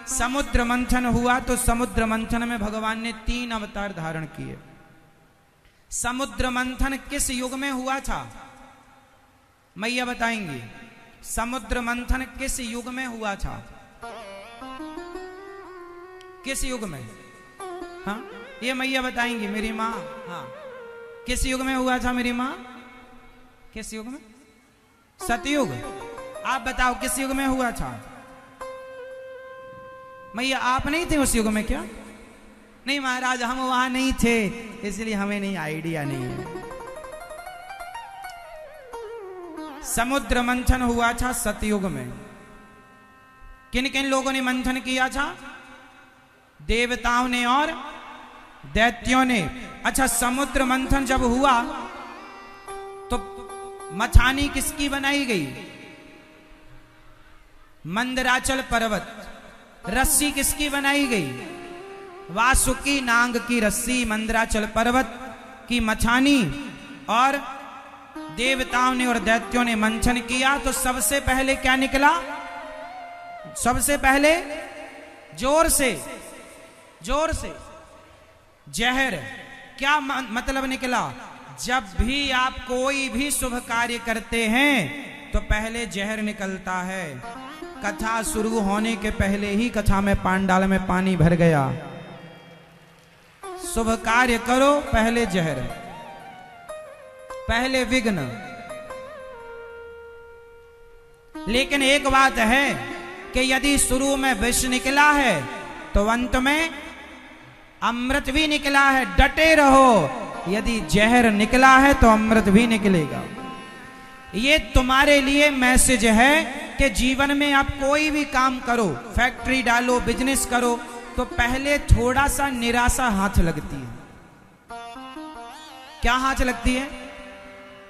समुद्र मंथन हुआ तो समुद्र मंथन में भगवान ने 3 अवतार धारण किए। समुद्र मंथन किस युग में हुआ था? मैया बताएंगी। समुद्र मंथन किस युग में हुआ था? किस युग में? हाँ, ये मैया बताएंगी, मेरी माँ। हाँ, किस युग में हुआ था मेरी माँ? किस युग में? सतयुग। आप बताओ किस युग में हुआ था? मैया आप नहीं थे उस युग में क्या? नहीं महाराज, हम वहां नहीं थे, इसलिए हमें नहीं, आइडिया नहीं है। समुद्र मंथन हुआ था सतयुग में। किन किन लोगों ने मंथन किया था? देवताओं ने और दैत्यों ने। अच्छा, समुद्र मंथन जब हुआ तो मछानी किसकी बनाई गई? मंदराचल पर्वत। रस्सी किसकी बनाई गई? वासुकी नाग की रस्सी मंदराचल पर्वत की मछानी। और देवताओं ने और दैत्यों ने मंथन किया तो सबसे पहले क्या निकला? सबसे पहले जोर से जहर। क्या मतलब निकला? जब भी आप कोई भी शुभ कार्य करते हैं तो पहले जहर निकलता है। कथा शुरू होने के पहले ही कथा में पांडाल में पानी भर गया। शुभ कार्य करो, पहले जहर, पहले विघ्न। लेकिन एक बात है कि यदि शुरू में विष निकला है तो अंत में अमृत भी निकला है। डटे रहो। यदि जहर निकला है तो अमृत भी निकलेगा। ये तुम्हारे लिए मैसेज है कि जीवन में आप कोई भी काम करो, फैक्ट्री डालो, बिजनेस करो, तो पहले थोड़ा सा निराशा हाथ लगती है। क्या हाथ लगती है?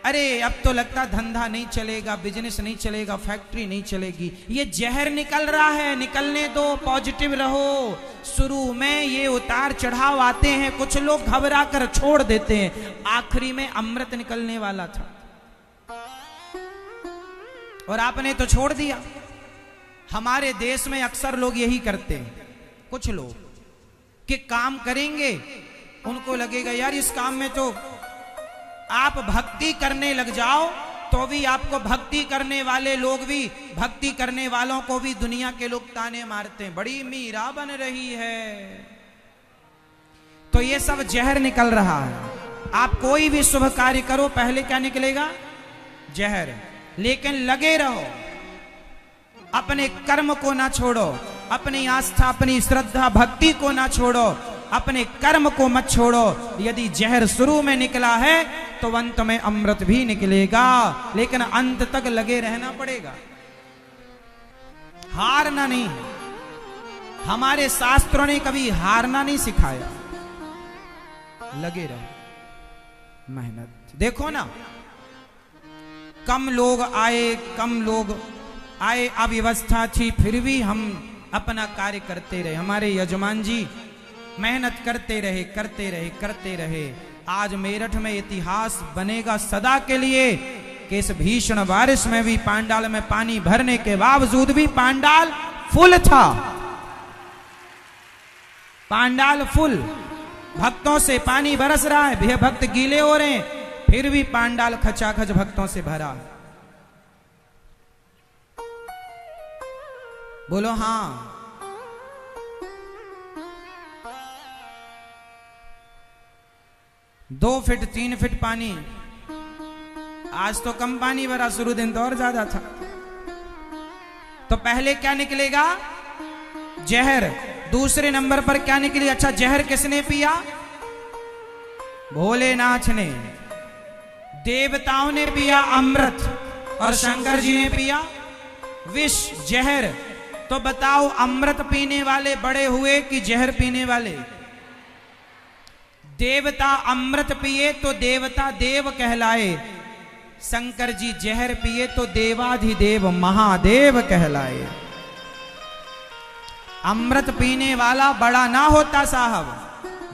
अरे अब तो लगता धंधा नहीं चलेगा, बिजनेस नहीं चलेगा, फैक्ट्री नहीं चलेगी। ये जहर निकल रहा है, निकलने दो, पॉजिटिव रहो। शुरू में ये उतार चढ़ाव आते हैं, कुछ लोग घबरा कर छोड़ देते हैं, आखिरी में अमृत निकलने वाला था और आपने तो छोड़ दिया। हमारे देश में अक्सर लोग यही करते हैं, कुछ लोग कि काम करेंगे, उनको लगेगा यार इस काम में तो आप भक्ति करने लग जाओ तो भी आपको भक्ति करने वाले लोग भी, भक्ति करने वालों को भी दुनिया के लोग ताने मारते हैं, बड़ी मीरा बन रही है। तो ये सब जहर निकल रहा है। आप कोई भी शुभ कार्य करो, पहले क्या निकलेगा? जहर। लेकिन लगे रहो, अपने कर्म को ना छोड़ो, अपनी आस्था, अपनी श्रद्धा, भक्ति को ना छोड़ो, अपने कर्म को मत छोड़ो। यदि जहर शुरू में निकला है तो अंत में अमृत भी निकलेगा, लेकिन अंत तक लगे रहना पड़ेगा, हारना नहीं। हमारे शास्त्रों ने कभी हारना नहीं सिखाया। लगे रहो, मेहनत। देखो ना, कम लोग आए, अव्यवस्था थी, फिर भी हम अपना कार्य करते रहे। हमारे यजमान जी मेहनत करते रहे। आज मेरठ में इतिहास बनेगा सदा के लिए कि इस भीषण बारिश में भी पांडाल में पानी भरने के बावजूद भी पांडाल फुल था। पांडाल फुल, भक्तों से पानी बरस रहा है, भक्त गीले हो रहे हैं, फिर भी पांडाल खचाखच भक्तों से भरा। बोलो हाँ। 2 फीट 3 फीट पानी। आज तो कम पानी भरा, शुरू दिन तो और ज्यादा था। तो पहले क्या निकलेगा? जहर। दूसरे नंबर पर क्या निकली? अच्छा, जहर किसने पिया? भोलेनाथ ने। देवताओं ने पिया अमृत और शंकर जी ने पिया विष, जहर। तो बताओ, अमृत पीने वाले बड़े हुए कि जहर पीने वाले? देवता अमृत पिए तो देवता देव कहलाए, शंकर जी जहर पिए तो देवाधिदेव महादेव कहलाए। अमृत पीने वाला बड़ा ना होता साहब,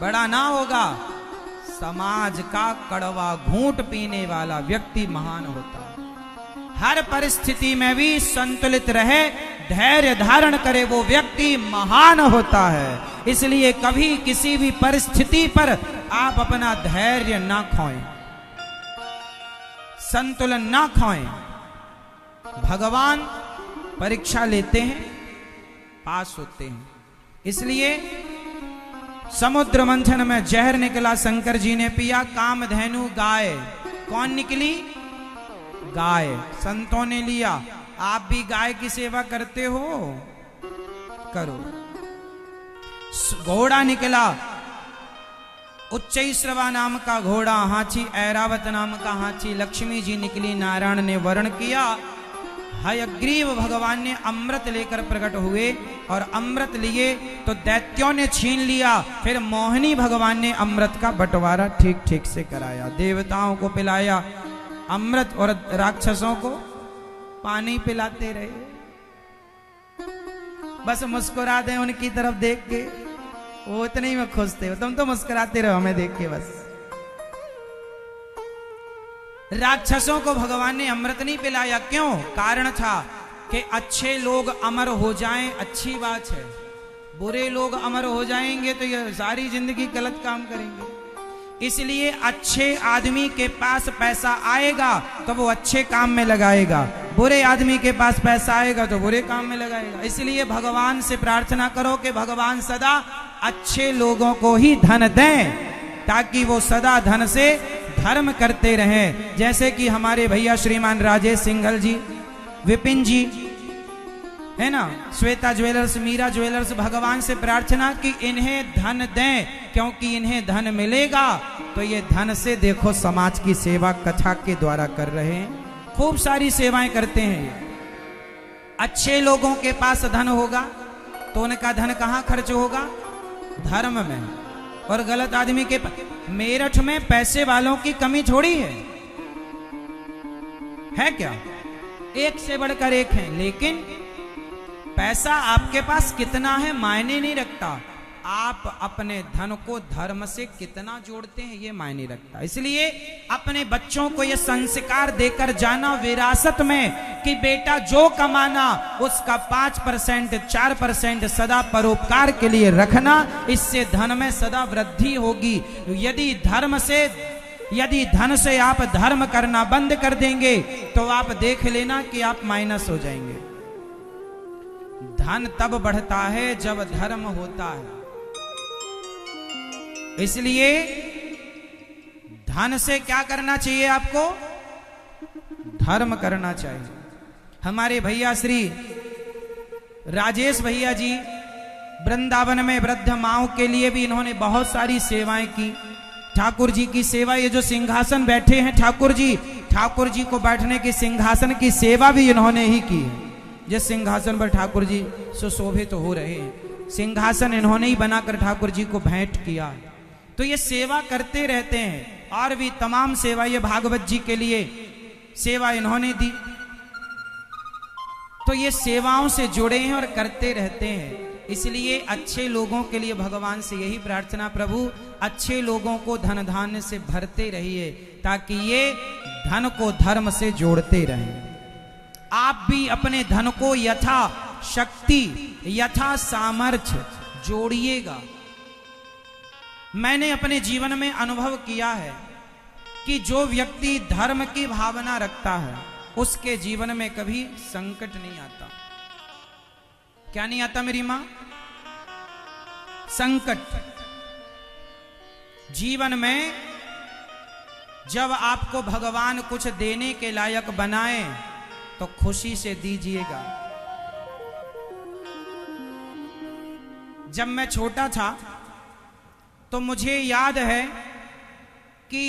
बड़ा ना होगा। समाज का कड़वा घूंट पीने वाला व्यक्ति महान होता। हर परिस्थिति में भी संतुलित रहे, धैर्य धारण करे वो व्यक्ति महान होता है। इसलिए कभी किसी भी परिस्थिति पर आप अपना धैर्य ना खोएं, संतुलन ना खोएं। भगवान परीक्षा लेते हैं, पास होते हैं। इसलिए समुद्र मंथन में जहर निकला, शंकर जी ने पिया, कामधेनु गाय। कौन निकली? गाय। संतों ने लिया। आप भी गाय की सेवा करते हो? करो। घोड़ा निकला, उच्चैश्रवा नाम का घोड़ा, हाथी ऐरावत नाम का हाथी। लक्ष्मी जी निकली, नारायण ने वर्ण किया। हयग्रीव भगवान ने अमृत लेकर प्रकट हुए और अमृत लिए तो दैत्यों ने छीन लिया। फिर मोहिनी भगवान ने अमृत का बंटवारा ठीक ठीक से कराया, देवताओं को पिलाया अमृत और राक्षसों को पानी पिलाते रहे। बस मुस्कुरा दे उनकी तरफ देख के, वो इतने ही में खुश थे। तुम तो मुस्कुराते रहो हमें देख के बस। राक्षसों को भगवान ने अमृत नहीं पिलाया, क्यों? कारण था कि अच्छे लोग अमर हो जाएं, अच्छी बात है। बुरे लोग अमर हो जाएंगे तो ये सारी जिंदगी गलत काम करेंगे। इसलिए अच्छे आदमी के पास पैसा आएगा तो वो अच्छे काम में लगाएगा, बुरे आदमी के पास पैसा आएगा तो बुरे काम में लगाएगा। इसलिए भगवान से प्रार्थना करो कि भगवान सदा अच्छे लोगों को ही धन दें, ताकि वो सदा धन से धर्म करते रहें। जैसे कि हमारे भैया श्रीमान राजेश सिंघल जी, विपिन जी है ना, श्वेता ज्वेलर्स, मीरा ज्वेलर्स, भगवान से प्रार्थना कि इन्हें धन दें, क्योंकि इन्हें धन मिलेगा तो ये धन से देखो समाज की सेवा कथा के द्वारा कर रहे हैं, खूब सारी सेवाएं करते हैं ये। अच्छे लोगों के पास धन होगा तो उनका धन कहां खर्च होगा? धर्म में। और गलत आदमी के पास, मेरठ में पैसे वालों की कमी थोड़ी है क्या? एक से बढ़कर एक है, लेकिन पैसा आपके पास कितना है मायने नहीं रखता, आप अपने धन को धर्म से कितना जोड़ते हैं ये मायने रखता। इसलिए अपने बच्चों को ये संस्कार देकर जाना विरासत में कि बेटा जो कमाना उसका 5% 4% सदा परोपकार के लिए रखना, इससे धन में सदा वृद्धि होगी। यदि धन से आप धर्म करना बंद कर देंगे तो आप देख लेना कि आप माइनस हो जाएंगे। धन तब बढ़ता है जब धर्म होता है। इसलिए धन से क्या करना चाहिए? आपको धर्म करना चाहिए। हमारे भैया श्री राजेश भैया जी वृंदावन में वृद्ध माओं के लिए भी इन्होंने बहुत सारी सेवाएं की। ठाकुर जी की सेवा, ये जो सिंहासन बैठे हैं ठाकुर जी को बैठने के सिंहासन की सेवा भी इन्होंने ही की है। जिस सिंहासन पर ठाकुर जी सुशोभित हो रहे हैं, सिंहासन इन्होंने ही बनाकर ठाकुर जी को भेंट किया। तो ये सेवा करते रहते हैं। और भी तमाम सेवा, ये भागवत जी के लिए सेवा इन्होंने दी। तो ये सेवाओं से जुड़े हैं और करते रहते हैं। इसलिए अच्छे लोगों के लिए भगवान से यही प्रार्थना, प्रभु अच्छे लोगों को धन धान्य से भरते रहिए, ताकि ये धन को धर्म से जोड़ते रहें। आप भी अपने धन को यथा शक्ति यथा सामर्थ्य जोड़िएगा। मैंने अपने जीवन में अनुभव किया है कि जो व्यक्ति धर्म की भावना रखता है उसके जीवन में कभी संकट नहीं आता। क्या नहीं आता मेरी मां? संकट। जीवन में जब आपको भगवान कुछ देने के लायक बनाए तो खुशी से दीजिएगा। जब मैं छोटा था तो मुझे याद है कि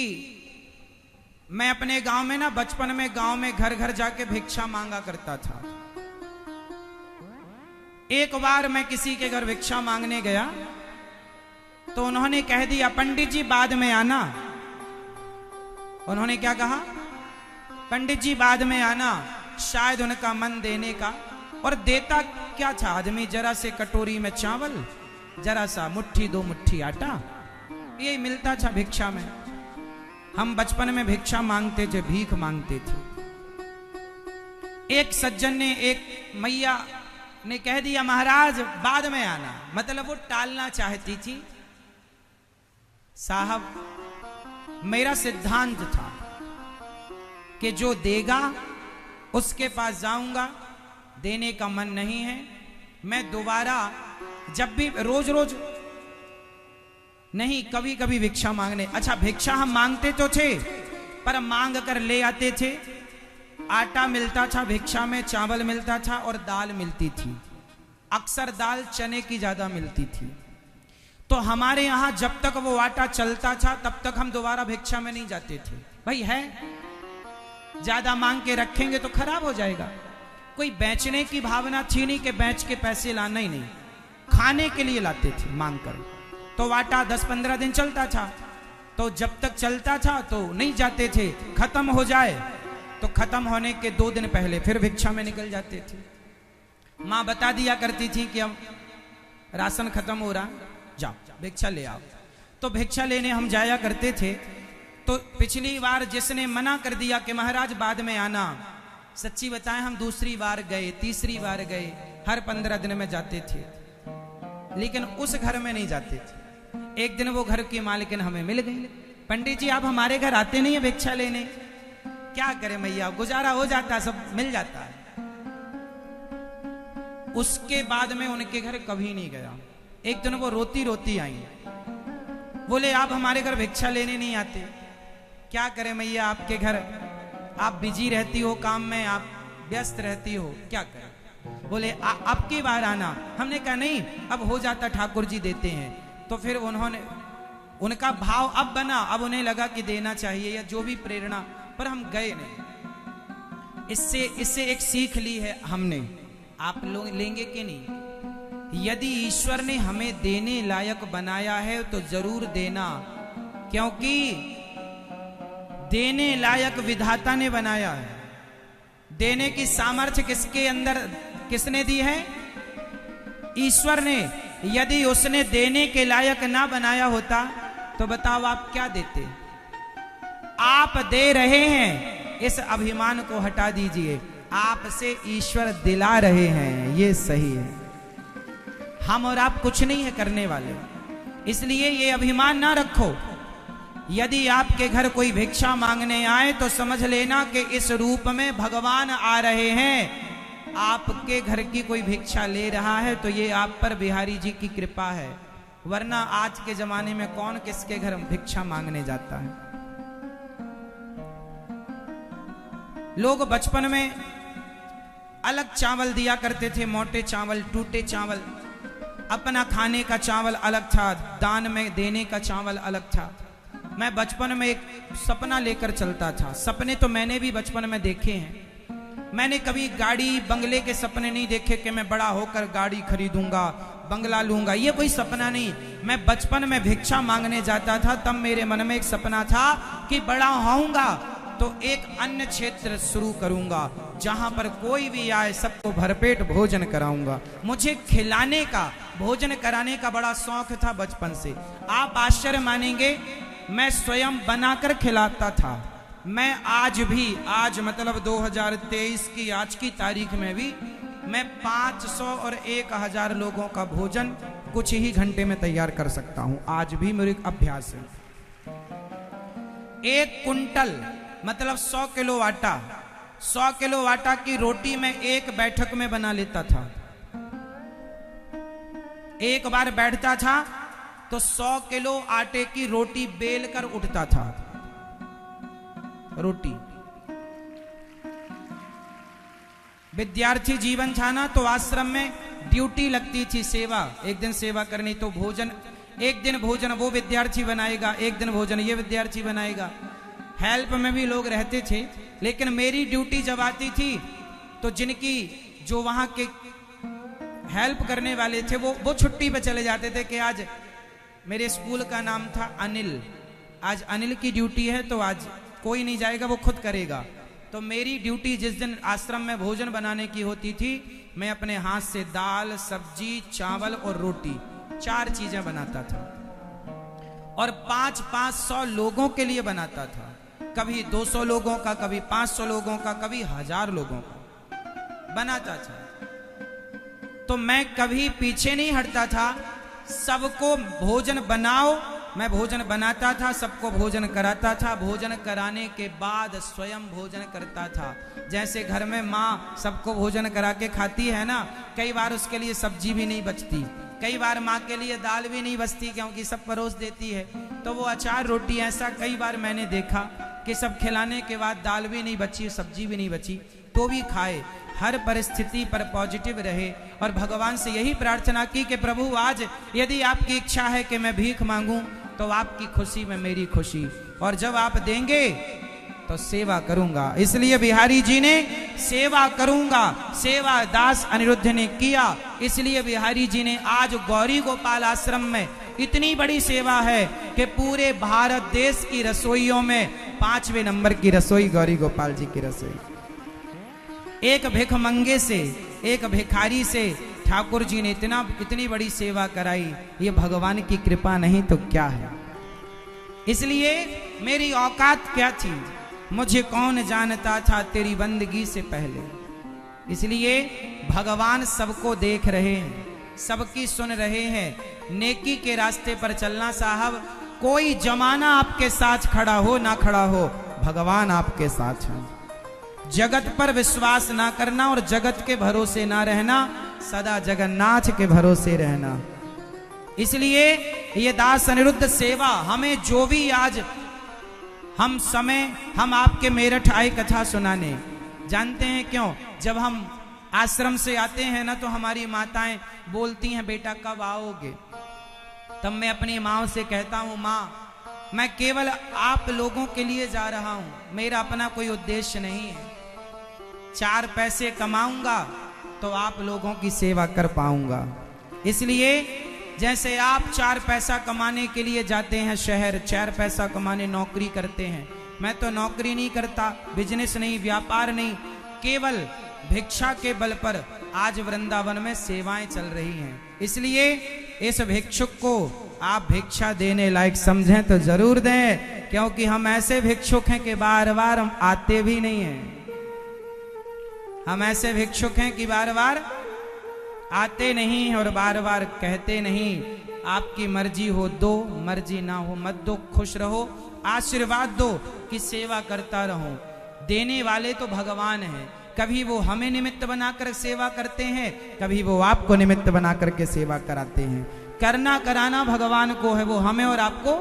मैं अपने गांव में ना, बचपन में गांव में घर घर जाके भिक्षा मांगा करता था। एक बार मैं किसी के घर भिक्षा मांगने गया तो उन्होंने कह दिया, पंडित जी बाद में आना। उन्होंने क्या कहा? पंडित जी बाद में आना। शायद उनका मन देने का, और देता क्या था आदमी? जरा से कटोरी में चावल, जरा सा मुट्ठी 2 मुट्ठी आटा, यही मिलता था भिक्षा में। हम बचपन में भिक्षा मांगते थे, भीख मांगते थे। एक सज्जन ने एक मैया ने कह दिया महाराज बाद में आना, मतलब वो टालना चाहती थी। साहब मेरा सिद्धांत था कि जो देगा उसके पास जाऊंगा, देने का मन नहीं है। मैं दोबारा जब भी रोज रोज नहीं, कभी कभी भिक्षा मांगने, अच्छा भिक्षा हम मांगते तो थे पर मांग कर ले आते थे। आटा मिलता था भिक्षा में, चावल मिलता था और दाल मिलती थी। अक्सर दाल चने की ज्यादा मिलती थी। तो हमारे यहां जब तक वो आटा चलता था तब तक हम दोबारा भिक्षा में नहीं जाते थे। भाई है, ज्यादा मांग के रखेंगे तो खराब हो जाएगा। कोई बेचने की भावना थी नहीं कि बेच के पैसे लाना ही नहीं, खाने के लिए लाते थे मांग कर। तो आटा 10-15 दिन चलता था, तो जब तक चलता था तो नहीं जाते थे। खत्म हो जाए तो खत्म होने के 2 दिन पहले फिर भिक्षा में निकल जाते थे। माँ बता दिया करती थी कि अब राशन खत्म हो रहा, जाओ भिक्षा ले आओ। तो भिक्षा लेने हम जाया करते थे। तो पिछली बार जिसने मना कर दिया कि महाराज बाद में आना, सच्ची बताएं हम दूसरी बार गए, तीसरी बार गए, हर 15 दिन में जाते थे, लेकिन उस घर में नहीं जाते थे। एक दिन वो घर की मालकिन हमें मिल गई। पंडित जी आप हमारे घर आते नहीं है भिक्षा लेने? क्या करें मैया, गुजारा हो जाता है, सब मिल जाता है। उसके बाद में उनके घर कभी नहीं गया। एक दिन वो रोती रोती आई, बोले आप हमारे घर भिक्षा लेने नहीं आते। क्या करें मैया, आपके घर आप बिजी रहती हो, काम में आप व्यस्त रहती हो, क्या करें। बोले अब की बार आना। हमने कहा नहीं, अब हो जाता, ठाकुर जी देते हैं। तो फिर उन्होंने, उनका भाव अब बना, अब उन्हें लगा कि देना चाहिए या जो भी प्रेरणा, पर हम गए नहीं। इससे एक सीख ली है हमने, आप लोग लेंगे कि नहीं? यदि ईश्वर ने हमें देने लायक बनाया है तो जरूर देना, क्योंकि देने लायक विधाता ने बनाया है। देने की सामर्थ्य किसके अंदर, किसने दी है? ईश्वर ने। यदि उसने देने के लायक ना बनाया होता तो बताओ आप क्या देते? आप दे रहे हैं, इस अभिमान को हटा दीजिए। आपसे ईश्वर दिला रहे हैं, ये सही है। हम और आप कुछ नहीं है करने वाले, इसलिए ये अभिमान ना रखो। यदि आपके घर कोई भिक्षा मांगने आए तो समझ लेना कि इस रूप में भगवान आ रहे हैं। आपके घर की कोई भिक्षा ले रहा है तो ये आप पर बिहारी जी की कृपा है, वरना आज के जमाने में कौन किसके घर भिक्षा मांगने जाता है। लोग बचपन में अलग चावल दिया करते थे, मोटे चावल, टूटे चावल। अपना खाने का चावल अलग था, दान में देने का चावल अलग था। मैं बचपन में एक सपना लेकर चलता था। सपने तो मैंने भी बचपन में देखे हैं। मैंने कभी गाड़ी बंगले के सपने नहीं देखे कि मैं बड़ा होकर गाड़ी खरीदूंगा, बंगला लूंगा, ये कोई सपना नहीं। मैं बचपन में भिक्षा मांगने जाता था, तब मेरे मन में एक सपना था कि बड़ा होऊंगा तो एक अन्य क्षेत्र शुरू करूंगा, जहां पर कोई भी आए सबको भरपेट भोजन कराऊंगा। मुझे खिलाने का, भोजन कराने का बड़ा शौक था बचपन से। आप आश्चर्य मानेंगे, मैं स्वयं बनाकर खिलाता था। मैं आज भी, आज मतलब 2023 की आज की तारीख में भी मैं 500 और 1000 लोगों का भोजन कुछ ही घंटे में तैयार कर सकता हूं। आज भी मेरे अभ्यास है। 1 कुंटल मतलब 100 किलो आटा, 100 किलो आटा की रोटी मैं एक बैठक में बना लेता था। एक बार बैठता था तो 100 किलो आटे की रोटी बेल कर उठता था। रोटी, विद्यार्थी जीवन था ना, तो आश्रम में ड्यूटी लगती थी, सेवा, एक दिन सेवा करनी। तो भोजन, एक दिन भोजन वो विद्यार्थी बनाएगा, एक दिन भोजन ये विद्यार्थी बनाएगा। हेल्प में भी लोग रहते थे, लेकिन मेरी ड्यूटी जब आती थी तो जिनकी, जो वहां के हेल्प करने वाले थे वो छुट्टी पे चले जाते थे कि आज, मेरे स्कूल का नाम था अनिल, आज अनिल की ड्यूटी है तो आज कोई नहीं जाएगा, वो खुद करेगा। तो मेरी ड्यूटी जिस दिन आश्रम में भोजन बनाने की होती थी, मैं अपने हाथ से दाल, सब्जी, चावल और रोटी 4 चीजें बनाता था और 500 लोगों के लिए बनाता था। कभी 200 लोगों का, कभी 500 लोगों का, कभी 1000 लोगों का बनाता था। तो मैं कभी पीछे नहीं हटता था। सबको भोजन बनाओ, मैं भोजन बनाता था, सबको भोजन कराता था। भोजन कराने के बाद स्वयं भोजन करता था। जैसे घर में माँ सबको भोजन करा के खाती है ना, कई बार उसके लिए सब्जी भी नहीं बचती, कई बार माँ के लिए दाल भी नहीं बचती, क्योंकि सब परोस देती है। तो वो अचार रोटी, ऐसा कई बार मैंने देखा कि सब खिलाने के बाद दाल भी नहीं बची, सब्जी भी नहीं बची, तो भी खाए। हर परिस्थिति पर पॉजिटिव रहे और भगवान से यही प्रार्थना की कि प्रभु आज यदि आपकी इच्छा है कि मैं भीख मांगूं तो आपकी खुशी में मेरी खुशी, और जब आप देंगे तो सेवा करूंगा। इसलिए बिहारी जी ने सेवा करूंगा, सेवा दास अनिरुद्ध ने किया। इसलिए बिहारी जी ने आज गौरी गोपाल आश्रम में इतनी बड़ी सेवा है कि पूरे भारत देश की रसोइयों में 5वें नंबर की रसोई गौरी गोपाल जी की रसोई। एक भिखमंगे से, एक भिखारी से ठाकुर जी ने इतनी बड़ी सेवा कराई। ये भगवान की कृपा नहीं तो क्या है। इसलिए मेरी औकात क्या थी, मुझे कौन जानता था तेरी बंदगी से पहले। इसलिए भगवान सबको देख रहे हैं, सबकी सुन रहे हैं। नेकी के रास्ते पर चलना साहब, कोई जमाना आपके साथ खड़ा हो ना खड़ा हो, भगवान आपके साथ है। जगत पर विश्वास ना करना और जगत के भरोसे ना रहना, सदा जगन्नाथ के भरोसे रहना। इसलिए ये दास अनिरुद्ध सेवा हमें जो भी आज हम आपके मेरठ आए कथा सुनाने। जानते हैं क्यों? जब हम आश्रम से आते हैं ना तो हमारी माताएं बोलती हैं बेटा कब आओगे। तब मैं अपनी माँ से कहता हूँ माँ मैं केवल आप लोगों के लिए जा रहा हूँ, मेरा अपना कोई उद्देश्य नहीं है। 4 पैसे कमाऊंगा तो आप लोगों की सेवा कर पाऊंगा। इसलिए जैसे आप 4 पैसा कमाने के लिए जाते हैं शहर, 4 पैसा कमाने नौकरी करते हैं, मैं तो नौकरी नहीं करता, बिजनेस नहीं, व्यापार नहीं, केवल भिक्षा के बल पर आज वृंदावन में सेवाएं चल रही हैं। इसलिए इस भिक्षुक को आप भिक्षा देने लायक समझें तो जरूर दें, क्योंकि हम ऐसे भिक्षुक हैं कि बार बार हम आते भी नहीं हैं। हम ऐसे भिक्षुक हैं कि बार बार आते नहीं और बार बार कहते नहीं आपकी मर्जी हो दो, मर्जी ना हो मत दो, खुश रहो, आशीर्वाद दो कि सेवा करता रहो। देने वाले तो भगवान हैं, कभी वो हमें निमित्त बनाकर सेवा करते हैं, कभी वो आपको निमित्त बनाकर के सेवा कराते हैं। करना कराना भगवान को है, वो हमें और आपको।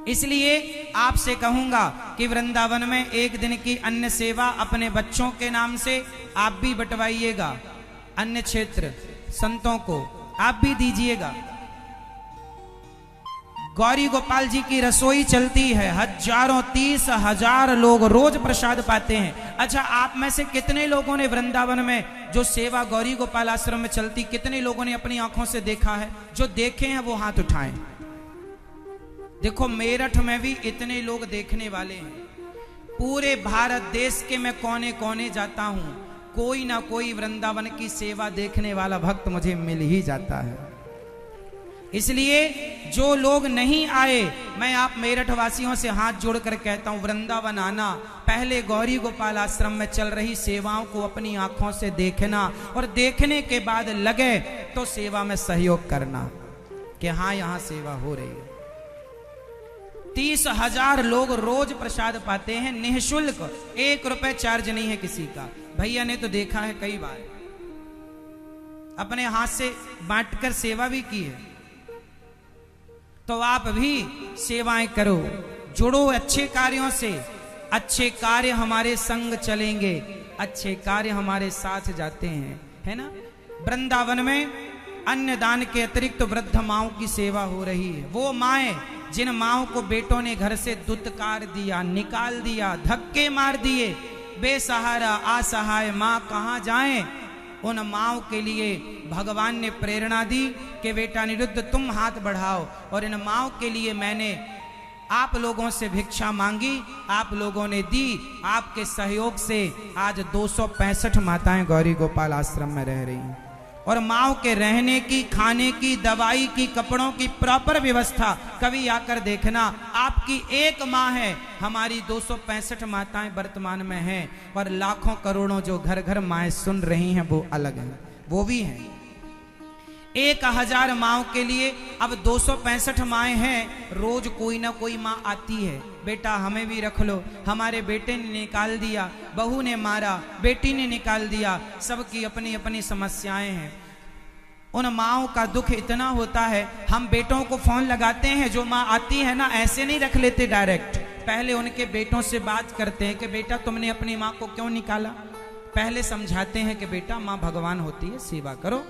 इसलिए आपसे कहूंगा कि वृंदावन में एक दिन की अन्न सेवा अपने बच्चों के नाम से आप भी बंटवाइएगा, अन्य क्षेत्र संतों को आप भी दीजिएगा। गौरी गोपाल जी की रसोई चलती है, हजारों 30,000 लोग रोज प्रसाद पाते हैं। अच्छा, आप में से कितने लोगों ने वृंदावन में जो सेवा गौरी गोपाल आश्रम में चलती, कितने लोगों ने अपनी आंखों से देखा है? जो देखे हैं वो हाथ उठाएं। देखो मेरठ में भी इतने लोग देखने वाले हैं। पूरे भारत देश के मैं कोने कोने जाता हूं, कोई ना कोई वृंदावन की सेवा देखने वाला भक्त मुझे मिल ही जाता है। इसलिए जो लोग नहीं आए, मैं आप मेरठ वासियों से हाथ जोड़कर कहता हूं वृंदावन आना, पहले गौरी गोपाल आश्रम में चल रही सेवाओं को अपनी आंखों से देखना और देखने के बाद लगे तो सेवा में सहयोग करना कि हाँ यहां सेवा हो रही है। 30,000 लोग रोज प्रसाद पाते हैं निःशुल्क, 1 रुपए चार्ज नहीं है किसी का। भैया ने तो देखा है कई बार, अपने हाथ से बांटकर सेवा भी की है। तो आप भी सेवाएं करो, जुड़ो अच्छे कार्यों से। अच्छे कार्य हमारे संग चलेंगे, अच्छे कार्य हमारे साथ जाते हैं, है ना। वृंदावन में अन्नदान के अतिरिक्त तो वृद्ध माओं की सेवा हो रही है। वो माएं जिन माओं को बेटों ने घर से दुत्कार दिया, निकाल दिया, धक्के मार दिए, बेसहारा असहाय माँ कहाँ जाएं, उन माओं के लिए भगवान ने प्रेरणा दी कि बेटा अनिरुद्ध तुम हाथ बढ़ाओ। और इन माओं के लिए मैंने आप लोगों से भिक्षा मांगी, आप लोगों ने दी। आपके सहयोग से आज 265 माताएं गौरी गोपाल आश्रम में रह रही हैं। और माओं के रहने की, खाने की, दवाई की, कपड़ों की प्रॉपर व्यवस्था कभी आकर देखना। आपकी एक माँ है, हमारी 265 माताएं वर्तमान में हैं, और लाखों करोड़ों जो घर घर माएं सुन रही हैं वो अलग हैं। वो भी हैं। 1000 माओं के लिए अब 265 माएँ हैं, रोज कोई ना कोई माँ आती है, बेटा हमें भी रख लो, हमारे बेटे ने निकाल दिया, बहू ने मारा, बेटी ने निकाल दिया, सबकी अपनी अपनी समस्याएं हैं। उन माओं का दुख इतना होता है, हम बेटों को फोन लगाते हैं, जो माँ आती है ना ऐसे नहीं रख लेते डायरेक्ट, पहले उनके बेटों से बात करते हैं कि बेटा तुमने अपनी माँ को क्यों निकाला, पहले समझाते हैं कि बेटा माँ भगवान होती है, सेवा करो।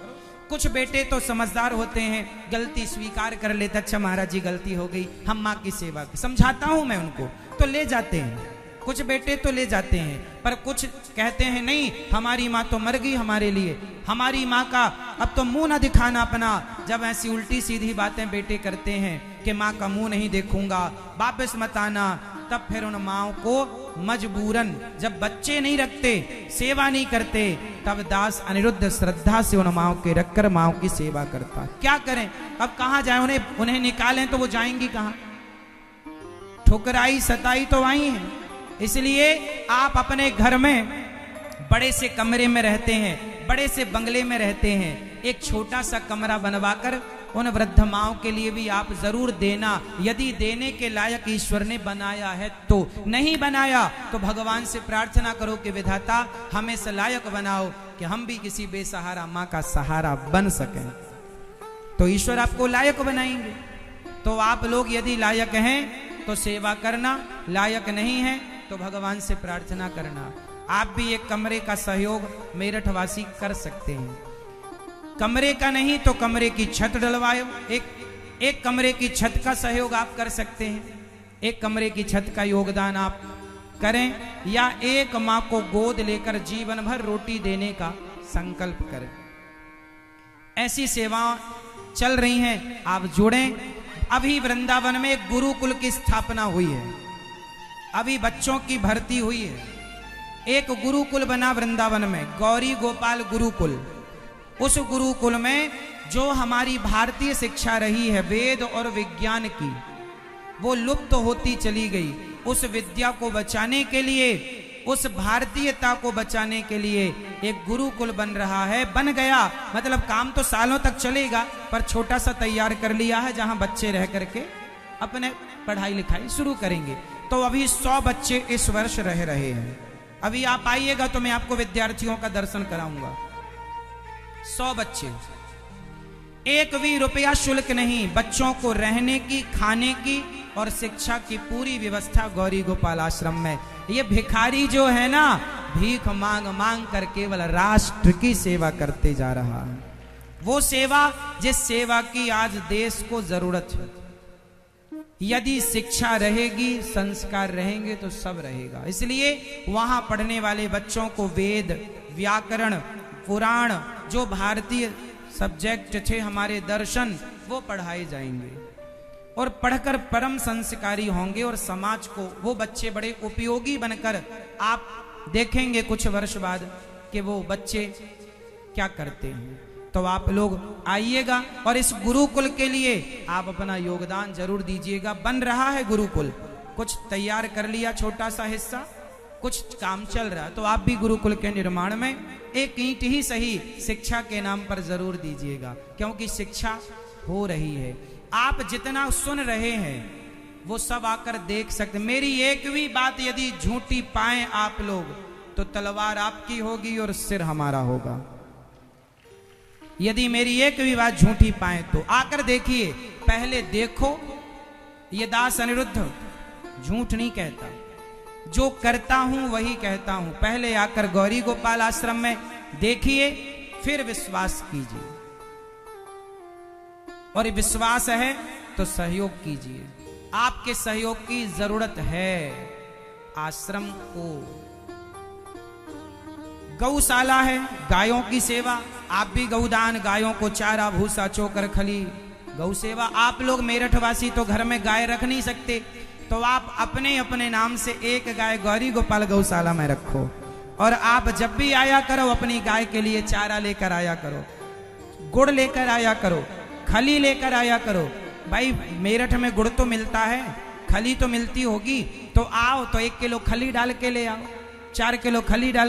कुछ बेटे तो समझदार होते हैं, गलती स्वीकार कर लेते, अच्छा महाराज जी गलती हो गई, हम माँ की सेवा की, समझाता हूं मैं उनको, तो ले जाते हैं, कुछ बेटे तो ले जाते हैं, पर कुछ कहते हैं नहीं हमारी माँ तो मर गई हमारे लिए, हमारी माँ का अब तो मुंह ना दिखाना अपना। जब ऐसी उल्टी सीधी बातें बेटे करते हैं कि माँ का मुंह नहीं देखूंगा, वापस मत आना, तब फिर उन माओ को मजबूरन, जब बच्चे नहीं रखते, सेवा नहीं करते, तब दास अनिरुद्ध श्रद्धा से उन माओ के रखकर माओ की सेवा करता। क्या करें, अब कहाँ जाए, उन्हें निकालें तो वो जाएंगी कहाँ, ठुकराई सताई तो आई है। इसलिए आप अपने घर में बड़े से कमरे में रहते हैं, बड़े से बंगले में रहते हैं, एक छोटा सा कमरा बनवाकर उन वृद्ध माओं के लिए भी आप जरूर देना, यदि देने के लायक ईश्वर ने बनाया है तो। नहीं बनाया तो भगवान से प्रार्थना करो कि विधाता हमें से लायक बनाओ कि हम भी किसी बेसहारा माँ का सहारा बन सकें, तो ईश्वर आपको लायक बनाएंगे। तो आप लोग यदि लायक हैं तो सेवा करना, लायक नहीं है तो भगवान से प्रार्थना करना। आप भी एक कमरे का सहयोग मेरठवासी कर सकते हैं, कमरे का नहीं तो कमरे की छत डलवाओ, एक कमरे की छत का सहयोग आप कर सकते हैं, एक कमरे की छत का योगदान आप करें, या एक माँ को गोद लेकर जीवन भर रोटी देने का संकल्प करें। ऐसी सेवाएं चल रही हैं, आप जुड़ें। अभी वृंदावन में एक गुरुकुल की स्थापना हुई है, अभी बच्चों की भर्ती हुई है, एक गुरुकुल बना वृंदावन में, गौरी गोपाल गुरुकुल। उस गुरुकुल में जो हमारी भारतीय शिक्षा रही है वेद और विज्ञान की, वो लुप्त होती चली गई। उस विद्या को बचाने के लिए, उस भारतीयता को बचाने के लिए एक गुरुकुल बन रहा है, बन गया मतलब काम तो सालों तक चलेगा, पर छोटा सा तैयार कर लिया है जहां बच्चे रह करके अपने पढ़ाई लिखाई शुरू करेंगे। तो अभी 100 बच्चे इस वर्ष रह रहे हैं। अभी आप आइएगा तो मैं आपको विद्यार्थियों का दर्शन कराऊंगा। 100 बच्चे, एक भी रुपया शुल्क नहीं, बच्चों को रहने की, खाने की और शिक्षा की पूरी व्यवस्था गौरी गोपाल आश्रम में। ये भिखारी जो है ना, भीख मांग मांग कर केवल राष्ट्र की सेवा करते जा रहा है, वो सेवा जिस सेवा की आज देश को जरूरत है। यदि शिक्षा रहेगी, संस्कार रहेंगे तो सब रहेगा। इसलिए वहां पढ़ने वाले बच्चों को वेद, व्याकरण, पुराण, जो भारतीय सब्जेक्ट थे हमारे, दर्शन, वो पढ़ाए जाएंगे और पढ़कर परम संस्कारी होंगे और समाज को वो बच्चे बड़े उपयोगी बनकर, आप देखेंगे कुछ वर्ष बाद कि वो बच्चे क्या करते हैं। तो आप लोग आइएगा और इस गुरुकुल के लिए आप अपना योगदान जरूर दीजिएगा। बन रहा है गुरुकुल, कुछ तैयार कर लिया छोटा सा हिस्सा, कुछ काम चल रहा है, तो आप भी गुरुकुल के निर्माण में एक ईंट ही सही शिक्षा के नाम पर जरूर दीजिएगा, क्योंकि शिक्षा हो रही है। आप जितना सुन रहे हैं वो सब आकर देख सकते। मेरी एक भी बात यदि झूठी पाए आप लोग तो तलवार आपकी होगी और सिर हमारा होगा। यदि मेरी एक भी बात झूठी पाए तो आकर देखिए, पहले देखो। ये दास अनिरुद्ध झूठ नहीं कहता, जो करता हूं वही कहता हूं। पहले आकर गौरी गोपाल आश्रम में देखिए, फिर विश्वास कीजिए, और विश्वास है तो सहयोग कीजिए। आपके सहयोग की जरूरत है आश्रम को। गौशाला है, गायों की सेवा, आप भी गौदान, गायों को चारा भूसा चोकर खली, गौ सेवा। आप लोग मेरठवासी तो घर में गाय रख नहीं सकते, तो आप अपने अपने नाम से एक गाय गौरी गोपाल गौशाला में रखो, और आप जब भी आया करो अपनी गाय के लिए चारा लेकर आया करो, गुड़ लेकर आया करो, खली लेकर आया करो। भाई मेरठ में गुड़ तो मिलता है, खली तो मिलती होगी, तो आओ तो 1 किलो खली डाल के ले आओ, 4 किलो खली डाल